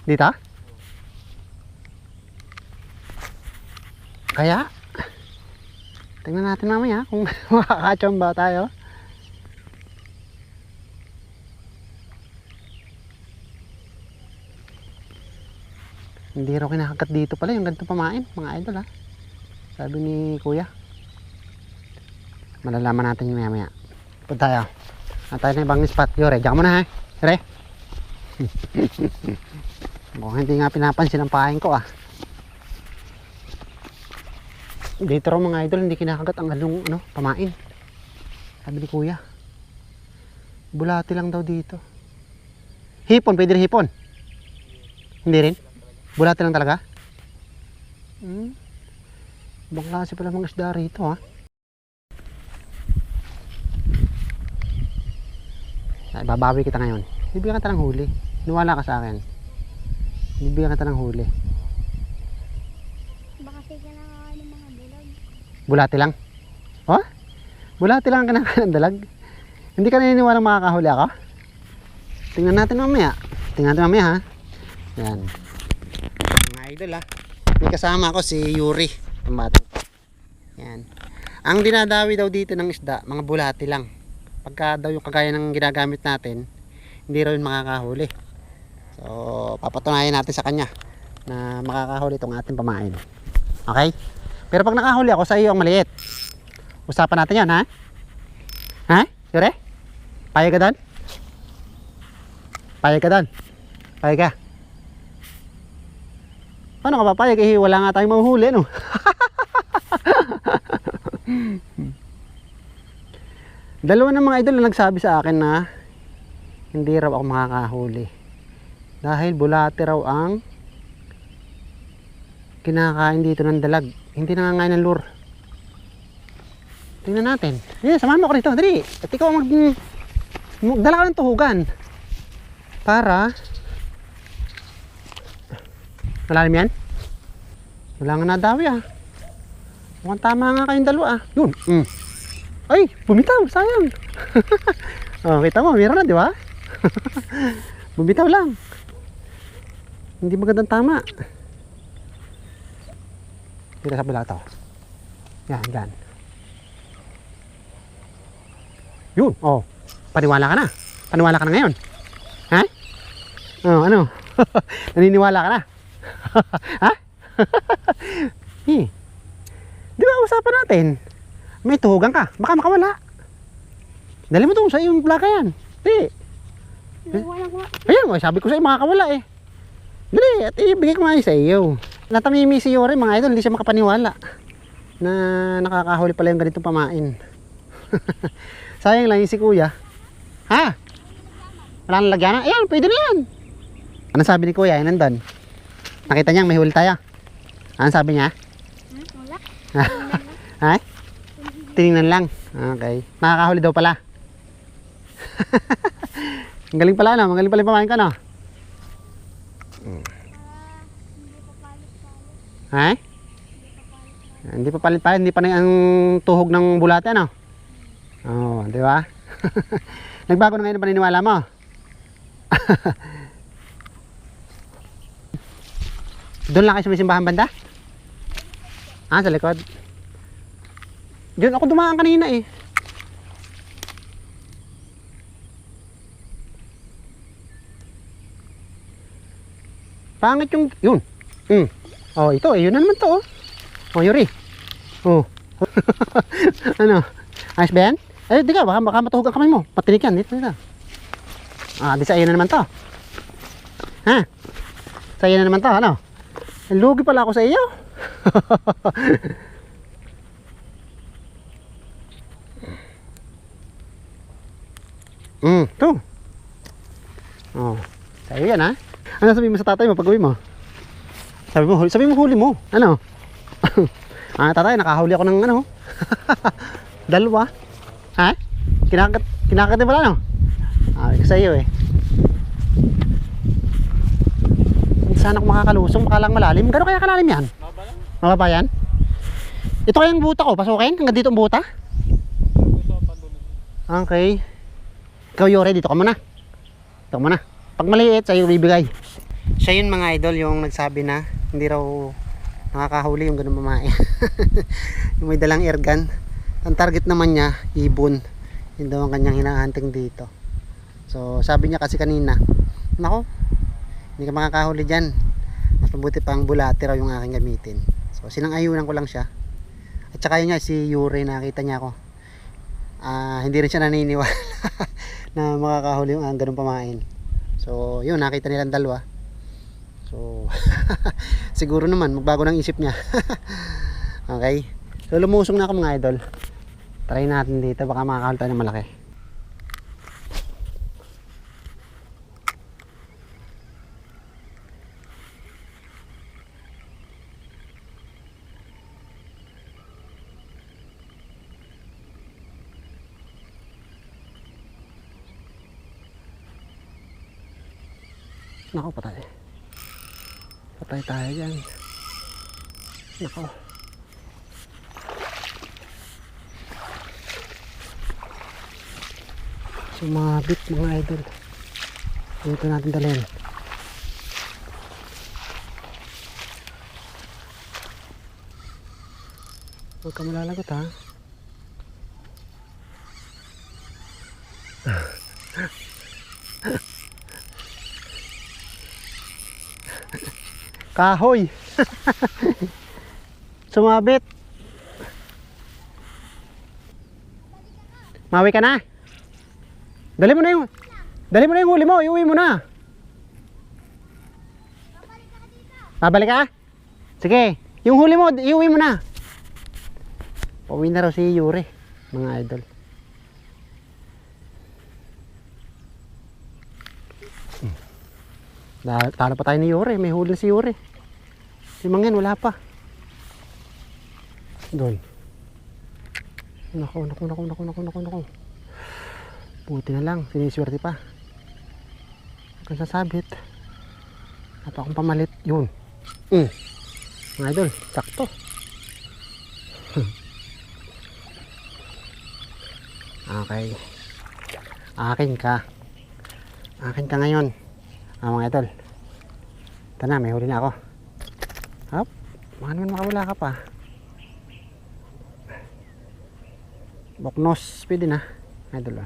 Dito? Kaya tingnan natin mamaya kung makakachamba tayo. Hindi raw kinakagat dito pala yung ganito pamain, mga idol ha. Sabi ni kuya. Malalaman natin yung maya. Punta tayo. At tayo na ibang spot. Yore, diyan mo na ha. Yore. Mukhang hindi nga pinapansin ang pain ko ah. Dito raw mga idol, hindi kinakagat ang halong pamain. Sabi ni kuya. Bulati lang daw dito. Hipon, pwede rin hipon. Hindi rin? Bulati lang talaga? Ibang klase pala mga isda rito ha. Ay, babawi kita ngayon. Bibigyan kita ng huli. Niwala ka sa akin. Bibigyan kita ng huli. Baka kasi kinakain ng mga dalag. Bulati lang? Oh? Bulati lang ang kinakain ng dalag? Hindi ka naniniwalang makakahuli ako? Tingnan natin mamaya. Tingnan natin mamaya ha. Yan. Mga idol ha. May kasama ako si Yuri. Ang bata. Yan. Ang dinadawi daw dito ng isda, mga bulati lang. Pagka daw yung kagaya ng ginagamit natin, hindi raw yun makakahuli. So, papatunayan natin sa kanya na makakahuli itong ating pamain. Okay? Pero pag nakahuli ako, sa iyo ang maliit. Usapan natin yan, ha? Ha? Yure? Payag ka doon? Payag ka doon? Payag ka? Paano ka papayag? Eh, wala nga tayong mahuhuli, no? Dalawa ng mga idol na nagsabi sa akin na hindi raw ako makakahuli dahil bulati raw ang kinakain dito ng dalag, hindi nangangain ng lure. Tingnan natin. Samahan mo ko rito, dali. At ikaw magdala ka ng tuhugan para malalim yan. Wala nga nadawi ah. Mukhang tama nga kayong dalawa ah. Yun. Ay, bumitaw, sayang. Oh, kita mo, meron na, di ba? Bumitaw lang. Hindi magandang tama. Dito sa bala ito. Yan, yan. Yun, oh. Paniwala ka na. Paniwala ka na ngayon. Ha? Oh, ano? Naniniwala ka na? Ha? Di ba usapan natin? May tuhugan ka, baka makawala. Dali mo doon sa iyong plaka yan. Di. Ayan, sabi ko sa iyo makakawala eh. Dali, at ibigay ko nga sa iyo. Natamimi si Yore mga idol, hindi siya makapaniwala na nakakahuli pala yung ganitong pamain. Sayang lang yung si kuya. Ha? Wala nang lagyan? Ayan, pwede na yan. Ano sabi ni kuya? Yan nandun. Nakita niya may huli tayo. Ano sabi niya? Wala. Ha? Tinignan lang. Okay. Nakakahuli daw pala. Ang galing pala no? Ang galing pala yung pamain ka no? Ha? Hindi pa palit-palit. Hindi pa na ang tuhog ng bulate ano? Oo, di ba? Nagbago na ngayon ang paniniwala mo? Doon lang kayo sa may simbahan banda? Ah, sa likod. Diyan ako dumaan kanina eh. Pangit yung yun. Oh, ito eh, yun na naman to oh. Oh, Yuri. Oh. Ano? Ayos ba yan? Eh, di ka, baka matuhog ang kamay mo. Patinik yan, dito. Ah, di sa iyo na naman to. Ha? Sa iyo na naman to, ano? Lugi pala ako sa iyo. To. Oh, sa iyo yan ha. Ano sabihin mo sa tatay mo pag uwi mo? Sabi mo huli mo. Ano? Ah, tatay, nakahuli ako ng ano? Dalawa. Ha? Kinakagat din pala no? Ah, sa iyo eh. Sana ako makakalusong, baka lang malalim. Gano'n kaya kalalim yan? Mababa yan? Ito kayang buta ko, pasukin? Hanggang dito ang buta? Okay. Ikaw Yore, dito ka muna. Dito ka muna. Pag maliit, sa'yo bibigay. Siya yun mga idol, yung nagsabi na hindi raw nakakahuli yung ganun mamae. Yung may dalang airgun. Ang target naman niya, ibon. Yun daw ang kanyang hinahunting dito. So sabi niya kasi kanina, nako, hindi ka makakahuli dyan. Mas mabuti pang bulate raw yung aking gamitin. So sinang-ayunan ko lang siya. At saka yun nga, si Yuri, nakita niya ako. Hindi rin siya naniniwala na makakahuli yung ganun pamain. So yun, nakita nilang dalawa. So siguro naman magbago ng isip niya. Okay, so lumusong na ako mga idol. Try natin dito, baka makakahuli tayo ng malaki. Nako, patay. Patay tayo dyan. Nako. Sumabit mga idol. Dito natin dalhin. Huwag ka malalagot ha. Kahoy. Sumabit. Mawi ka na. Dali mo na yung huli mo, iuwi mo na. Babalik ka? Sige, yung huli mo, iuwi mo na. Pauwi na raw si Yuri, mga idol. Talo pa tayo ni Yuri, may huli si Yuri. Si Mangin wala pa. Doon. Nako. Buti na lang, siniswerte pa. Kung sasabit. Napa akong pamalit, yun. Mga idol, sakto. Okay. Akin ka ngayon. Mga idol. Ito na, may huli na ako. Hop, baka naman makawala ka pa. Boknos, pwede na. Idol.